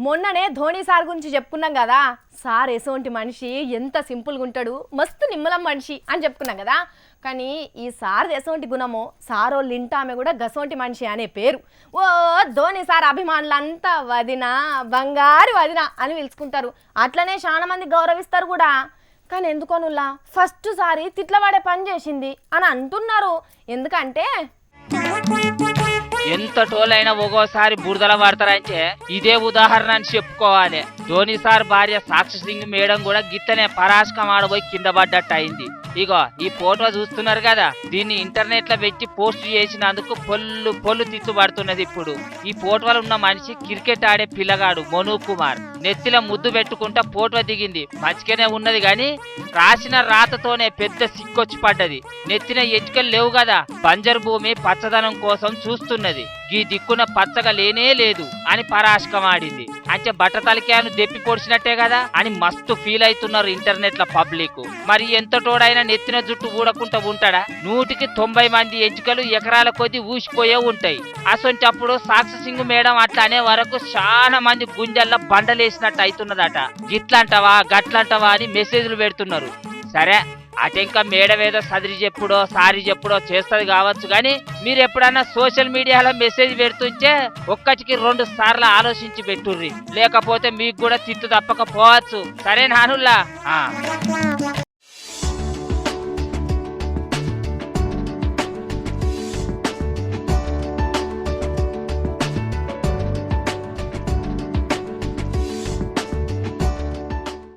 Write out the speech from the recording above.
మొన్ననే ధోని సార్ గురించి చెప్పుకున్నాం కదా. సార్ ఎసోంటి మనిషి, ఎంత సింపుల్గా ఉంటాడు, మస్తు నిమ్మలం మనిషి అని చెప్పుకున్నాం కదా. కానీ ఈ సార్ ఎసోంటి గుణమో సారోళ్ళు ఇంటామె కూడా గసోంటి మనిషి అనే పేరు. ఓ ధోని సార్ అభిమానులంతా వదిన, బంగారు వదిన అని పిలుచుకుంటారు. అట్లనే చాలా మంది గౌరవిస్తారు కూడా. కానీ ఎందుకోనుల్లా ఫస్ట్ సారి తిట్లవాడే పని చేసింది అని అంటున్నారు. ఎందుకంటే ఎంత టోలైనా ఒక్కోసారి బురదల పడతారంటే ఇదే ఉదాహరణ అని చెప్పుకోవాలి. ధోని సార్ భార్య సాక్షి సింగ్ మేడం కూడా గిత్తనే పరాశకం ఆడబోయి కింద పడ్డట్టు అయింది. ఇగో ఈ ఫోటో చూస్తున్నారు కదా, దీన్ని ఇంటర్నెట్ లో పెట్టి పోస్ట్ చేసినందుకు పొల్లు తిత్తు పడుతున్నది. ఇప్పుడు ఈ ఫోటోలో ఉన్న మనిషి క్రికెట్ ఆడే పిల్లగాడు మను కుమార్. నెత్తిలో ముద్దు పెట్టుకుంటా ఫోటో దిగింది. మంచిగానే ఉన్నది గాని రాసిన రాతతోనే పెద్ద సిక్కొచ్చి పడ్డది. నెత్తిన ఎంచుకలు లేవు కదా, బంజరు భూమి పచ్చదనం కోసం చూస్తున్నది. ఈ దిక్కున పచ్చగా లేనే లేదు అని పరాశకం ఆడింది. అంటే బట్టతలికాను దెప్పి పొడిచినట్టే కదా అని మస్తు ఫీల్ అవుతున్నారు ఇంటర్నెట్ లో పబ్లిక్. మరి ఎంత తోడైనా నెత్తిన జుట్టు ఊడకుండా ఉంటాడా? 100కి 90 మంది ఎంచుకలు ఎకరాల కొద్ది ఊసిపోయే ఉంటాయి. అసొంటప్పుడు సాక్షి సింగ్ మేడం అట్లా అనే వరకు చాలా మంది గుంజల్లో బండలేసినట్టు అవుతున్నదట. గిట్లంటవా గట్లంటవా అని మెసేజ్లు పెడుతున్నారు. సరే అటెంకా మేడం ఏదో సదిరి చెప్పుడో సారీ చెప్పుడో చేస్తుంది కావచ్చు, కానీ మీరు ఎప్పుడన్నా సోషల్ మీడియాలో మెసేజ్ పెడుతుంటే ఒక్కటికి 2 సార్లు ఆలోచించి పెట్టుర్రి, లేకపోతే మీకు కూడా తిట్టు తప్పకపోవచ్చు. సరే నానుల్లా.